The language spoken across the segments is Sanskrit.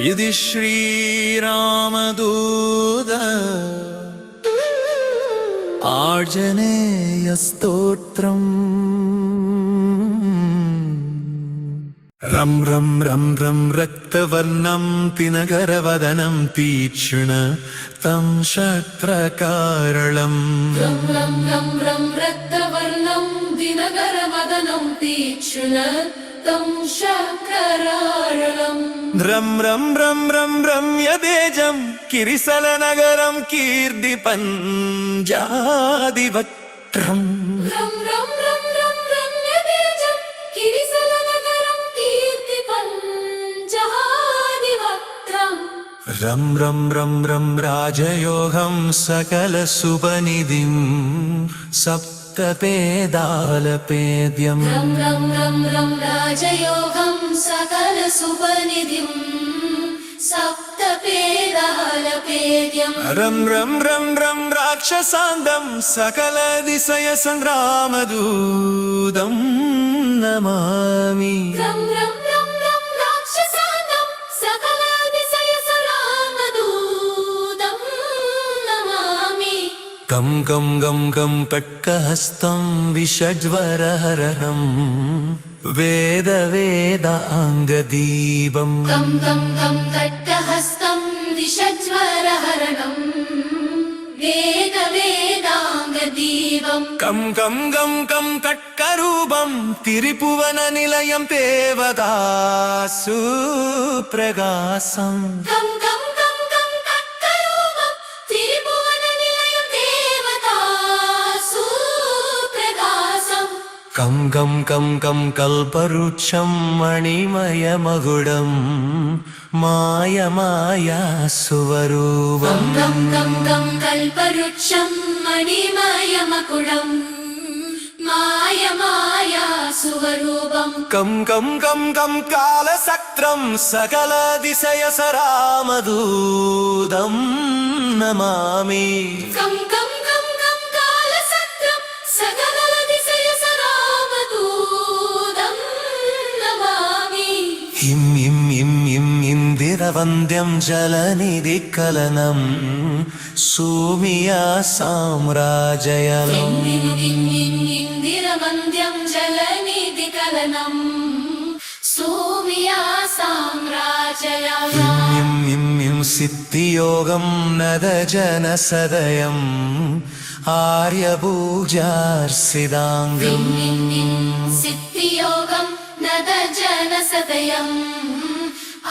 इति श्रीरामदूत आञ्जनेयस्तोत्रम्। रं रं रं रं रक्तवर्णं पिनगरवदनं तीक्ष्णं शत्रकारळम्। रं रं रं रं रक्तवर्णं दिनकरवदनं तीक्ष्णं शक्रराळम्। रं रं रं रं रम्यतेजं किरिसलनगरं कीर्तिपञ्जादिवक्त्रम्। रं रं रं रं रम्यतेजं किरिसलनगरं कीर्तिपञ्जादिवक्त्रम्। रं रं रं रं राजयोगं सकलसुपनिधिं सप्तपेदालपेद्यम्। रं रं रं रं राजयोगं सकलसुपनिधिं सप्तपेदालपेद्यम्। रं रं रं रं राक्षसान्दं सकलदिशयसङ्ग्रामदूतं नमामि। रं रं रं रं राक्षसान्दं सकलदिशयसङ्ग्रामदूतं नमामि। गं गं गं गं कट्कहस्तं विषज्वरहरणं वेदाङ्गदीपम्। गं गं गं कट्टहस्तं विषज्वरहरणं वेदाङ्गदीपम्। कं कं गं कं कट्करूपं तिरिपुवननिलयं देवदासु प्रकाशम्। गं गं गं गं कट्टरूपं त्रिभुवननिलयं देवतासु प्रकाशम्। कं गं कं कं कल्पवृक्षं मणिमयमकुटं मायमायासुवरूपम्। गं गं गं कल्पवृक्षं मणिमयमकुटम् मायमायासुवरूपम्। कं कं कं कं कालसक्त्रं सकलदिशयसरामदूतं नमामि। गं गं गं गं कालसक्त्रं सकलदिशयसरामदूतं नमामि। हिं हिं हिं हिं इन्दिरवन्द्यं जलनिधिकलनं सूमिया साम्राजयलम्। इन्दिरवन्द्यं जलनिधिकलनं सूमिया साम्राजयलम्। हिं हिं हिं सिद्धियोगं नदजनसदयम् आर्यपूजार्सिदाङ्गम्। सिद्धियोगं नदजनसदयम्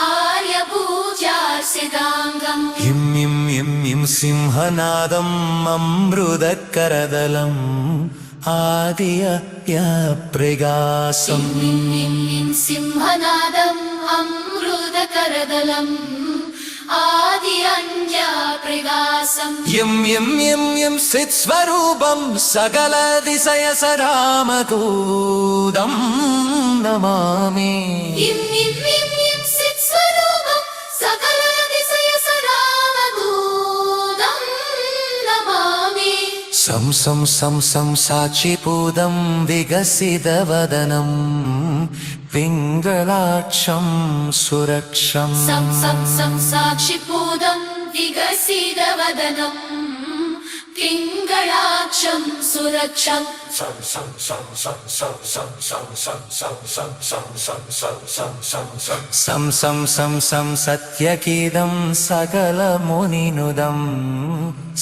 आर्यपूजार्सिदाङ्गम्। हिं हिं हिं हिं सिंहनादम् अमृतकरदलम् आदियप्रकाशम्। सिंहनादम् अमृतकरदलम् आदिअञ्जप्रकाशम्। यं यं यं यं चित्स्वरूपं सकलदिशयसरामदूतं नमामि। इं इं इं इं चित्स्वरूपं सकलदिशयसरामदूतं नमामि। सं सं सं सं साक्षिपूतं विकसितवदनं पिङ्गलाक्षं सुरक्षम्। सं सं सं साक्षिपूतं विकसितवदनं पिङ्गलाक्षं सुरक्षम्। सं सं सं सं सं सं सं सं सं सं सं सं सं सं सं सं सं सं सं सत्यकीदं सकलमुनिनुदं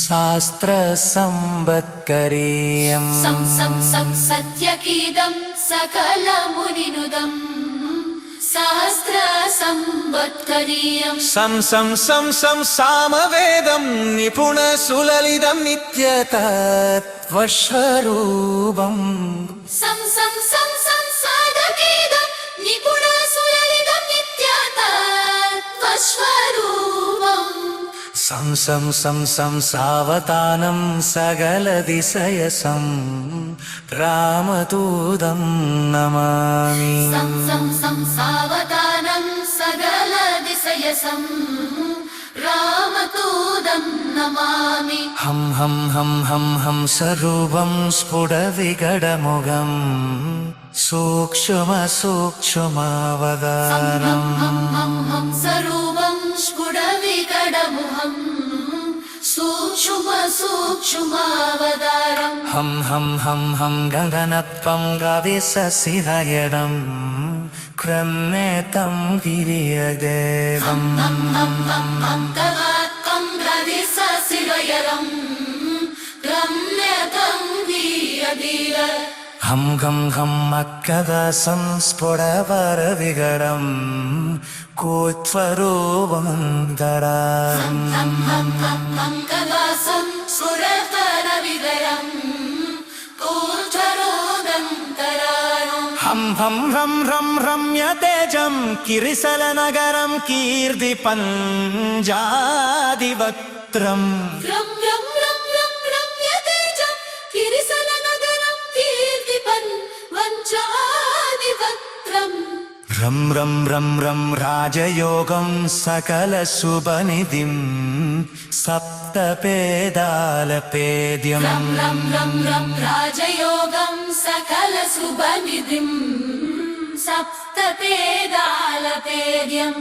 शास्त्रसम्पत्करीयम्। सं सं सं सत्यकीदं सकलमुनिनुदं सहस्रसम्पत्करीयम्। सं सं सं सं सामवेदं निपुणसुललितं नित्यतत्त्वस्वरूपम्। सं सं सं सं साधकीदं निपुणसुललितं नित्यतत्त्वस्वरूपम्। सं सं सं सं सावतानं सकलदिशयसं रामदूतं नमामि। सं सं सं सावतानं सकलदिशयसं रामदूतं नमामि। हं हं हं हं हं स्वरूपं स्फुटविकटमुखं सूक्ष्मसूक्ष्मावतारम्। स्वरूपं कडमुहं सूक्ष्मावतारम् ഹം ഹം ഹം ഹം ഗഗനത്വം ഗവിസസിരയടം ക്രമേതം ഗിരിയദേവം कवात्कं रविसशिरयरं रम्यतं वीयधीर ഹം ഗം ഹം മക്കദസം സ്ഫുടവരവികരം കൂത്വരൂപമന്തരം कवासं सुरतरविदरं कूर्धरोदन्तरायम् ഹം ഹം ഹം ഹം രമ്യതേജം കിരിസലനഗരം കീർത്തി പഞ്ചാദിവക്ത്രം रं रं रं रं रम्यतेजं किरिसलनगरं कीर्तिपन् वञ्चादिवक्त्रम् രം രം രം രം രാജയോഗം സകലശുഭനിധിം സപ്തപേദാലപേദ്യം रं रं रं रं राजयोगं सकलसुभनिधिं सप्तपेदालपेद्यम्